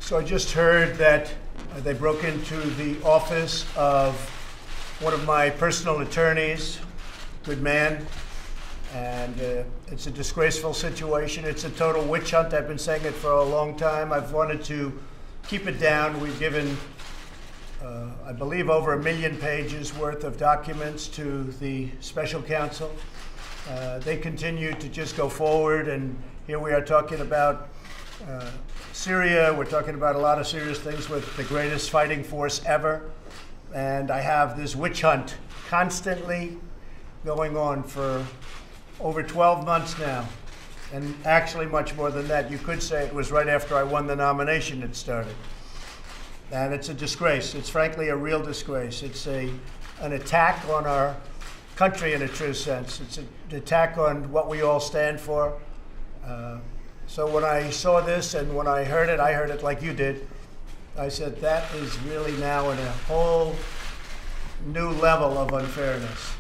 So I just heard that they broke into the office of one of my personal attorneys, good man, and it's a disgraceful situation. It's a total witch hunt. I've been saying it for a long time. I've wanted to keep it down. We've given, I believe, over 1 million pages worth of documents to the special counsel. They continue to just go forward, and here we are talking about Syria. We're talking about a lot of serious things with the greatest fighting force ever. And I have this witch hunt constantly going on for over 12 months now. And actually much more than that. You could say it was right after I won the nomination it started. And it's a disgrace. It's frankly a real disgrace. It's an attack on our country in a true sense. It's an attack on what we all stand for. So when I saw this and when I heard it like you did. I said, that is really now in a whole new level of unfairness.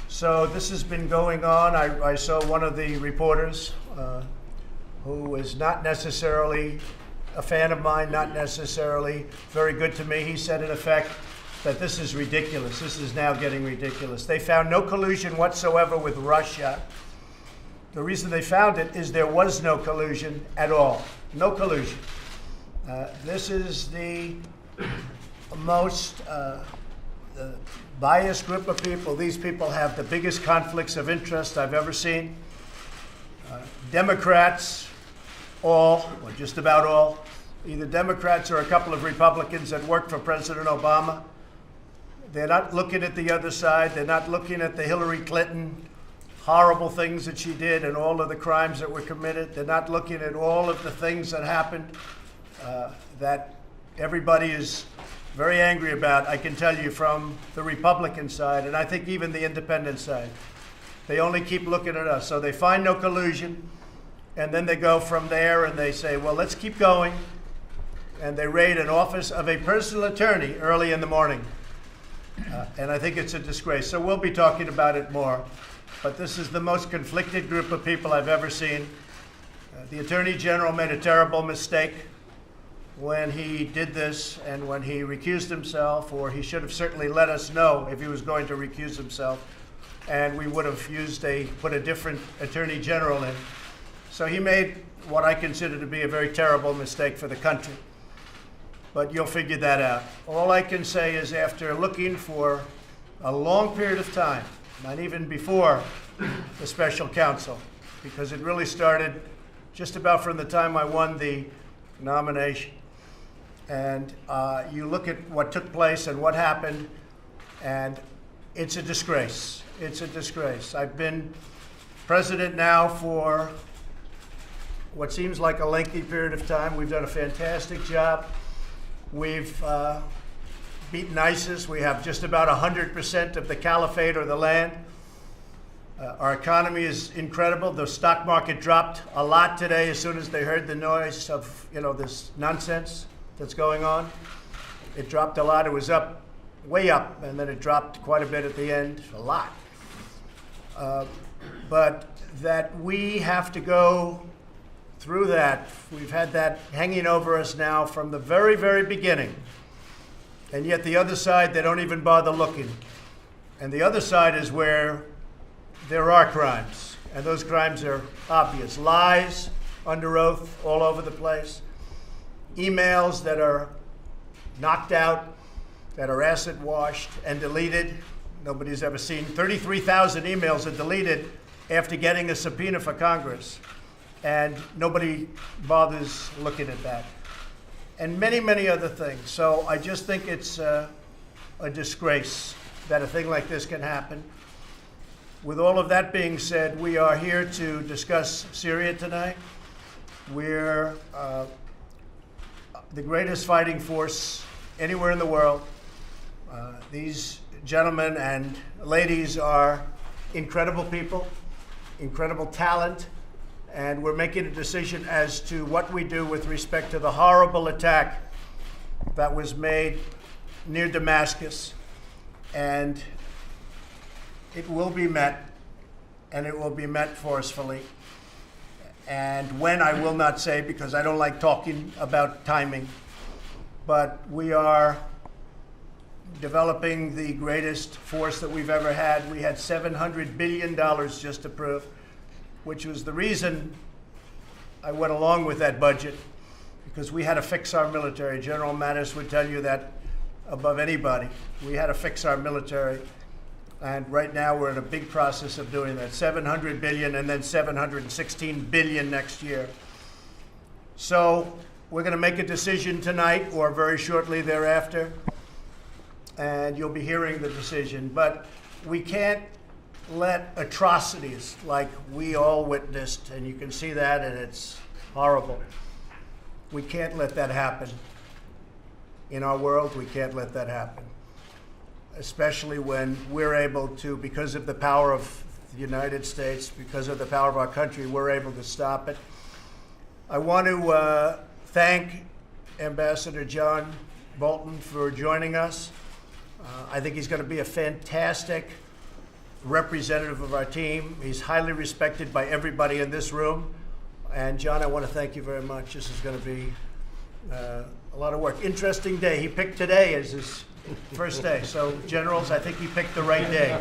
So this has been going on. I saw one of the reporters who is not necessarily a fan of mine, not necessarily very good to me. He said, in effect, that this is ridiculous. This is now getting ridiculous. They found no collusion whatsoever with Russia. The reason they found it is there was no collusion at all. No collusion. This is the most biased group of people. These people have the biggest conflicts of interest I've ever seen. Democrats, all, or just about all, either Democrats or a couple of Republicans that work for President Obama. They're not looking at the other side. They're not looking at the Hillary Clinton horrible things that she did and all of the crimes that were committed. They're not looking at all of the things that happened that everybody is very angry about, I can tell you, from the Republican side, and I think even the independent side. They only keep looking at us. So they find no collusion, and then they go from there and they say, well, let's keep going. And they raid an office of a personal attorney early in the morning. And I think it's a disgrace. So we'll be talking about it more. But this is the most conflicted group of people I've ever seen. The Attorney General made a terrible mistake when he did this and when he recused himself, or he should have certainly let us know if he was going to recuse himself, and we would have put a different Attorney General in. So he made what I consider to be a very terrible mistake for the country. But you'll figure that out. All I can say is, after looking for a long period of time, not even before the special counsel, because it really started just about from the time I won the nomination. And you look at what took place and what happened, and it's a disgrace. It's a disgrace. I've been president now for what seems like a lengthy period of time. We've done a fantastic job. We've beaten ISIS. We have just about 100% of the caliphate or the land. Our economy is incredible. The stock market dropped a lot today as soon as they heard the noise of, this nonsense that's going on. It dropped a lot. It was up, way up, and then it dropped quite a bit at the end, a lot. But that we have to go through that. We've had that hanging over us now from the very, very beginning. And yet the other side, they don't even bother looking. And the other side is where there are crimes, and those crimes are obvious. Lies under oath all over the place. Emails that are knocked out, that are acid washed and deleted. Nobody's ever seen. 33,000 emails are deleted after getting a subpoena for Congress, and nobody bothers looking at that. And many, many other things. So I just think it's a disgrace that a thing like this can happen. With all of that being said, we are here to discuss Syria tonight. We're the greatest fighting force anywhere in the world. These gentlemen and ladies are incredible people, incredible talent, and we're making a decision as to what we do with respect to the horrible attack that was made near Damascus. And it will be met, and it will be met forcefully. And when, I will not say, because I don't like talking about timing. But we are developing the greatest force that we've ever had. We had $700 billion just approved, which was the reason I went along with that budget, because we had to fix our military. General Mattis would tell you that above anybody. We had to fix our military. And right now we're in a big process of doing that. $700 billion and then $716 billion next year. So we're going to make a decision tonight or very shortly thereafter. And you'll be hearing the decision. But we can't let atrocities like we all witnessed, and you can see that, and it's horrible. We can't let that happen. In our world, we can't let that happen. Especially when we're able to, because of the power of the United States, because of the power of our country, we're able to stop it. I want to thank Ambassador John Bolton for joining us. I think he's going to be a fantastic representative of our team. He's highly respected by everybody in this room. And John, I want to thank you very much. This is going to be a lot of work. Interesting day. He picked today as his first day. So, generals, I think he picked the right day.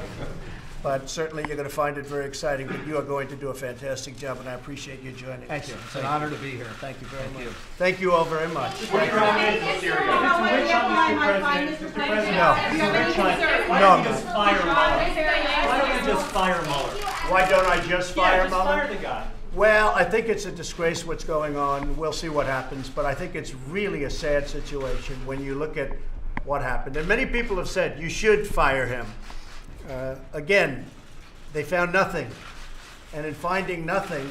But certainly you're going to find it very exciting. But you are going to do a fantastic job, and I appreciate you joining us. Thank you. It's an honor to be here. Thank you very much. Thank you all very much. Mr. President, No. why don't you just fire Mueller? Why don't you just fire Mueller? Why don't I just fire Just Mueller? fire the guy. Well, I think it's a disgrace what's going on. We'll see what happens. But I think it's really a sad situation when you look at what happened. And many people have said you should fire him. Again, they found nothing. And in finding nothing,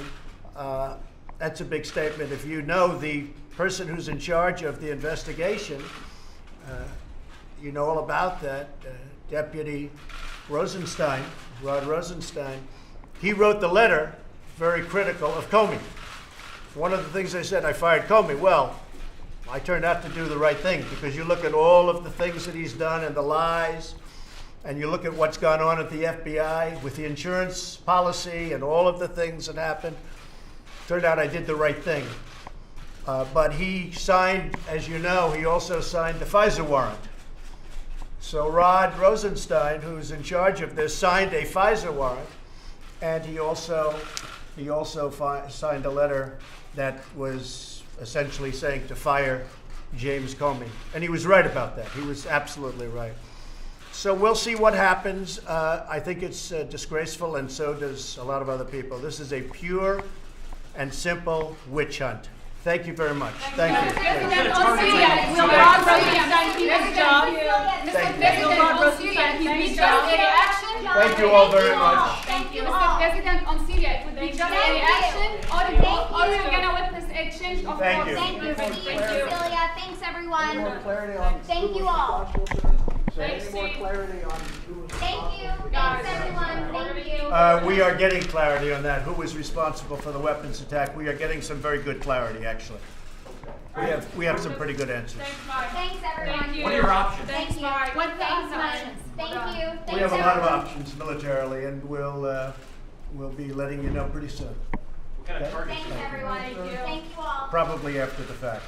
that's a big statement. If you know the person who's in charge of the investigation, you know all about that, Deputy Rosenstein, Rod Rosenstein. He wrote the letter very critical of Comey. One of the things they said, I fired Comey. Well, I turned out to do the right thing, because you look at all of the things that he's done and the lies, and you look at what's gone on at the FBI with the insurance policy and all of the things that happened. Turned out I did the right thing. But he signed, as you know, he also signed the FISA warrant. So Rod Rosenstein, who's in charge of this, signed a FISA warrant, and he also signed a letter that was essentially saying to fire James Comey. And he was right about that. He was absolutely right. So we'll see what happens. I think it's disgraceful, and so does a lot of other people. This is a pure and simple witch hunt. Thank you very much. Thank you. President on Syria, will Rod Rosenstein keep his job? Will Rod Rosenstein keep his job? Thank you all very much. Thank you. Mr. President on Syria, it would be just any action, or we're going to witness a change of Thank course. you. Thank you, Cecilia. Thanks, everyone. Any more clarity on Thank who you was all. responsible, sir? Thanks, Any more Steve. clarity on who was Thank you. responsible? Thanks, everyone. Thank you. We are getting clarity on that. Who was responsible for the weapons attack? We are getting some very good clarity, actually. We have some pretty good answers. Thanks, Mark. Thanks, everyone. Thank you. What are your options? Thank Thanks, you. Mark. What Thanks, the much. options? Thank you. Thanks, We have a lot of everyone. options militarily, and we'll be letting you know pretty soon. What kind of targets? Thanks, everyone. Thank you all. Probably after the fact.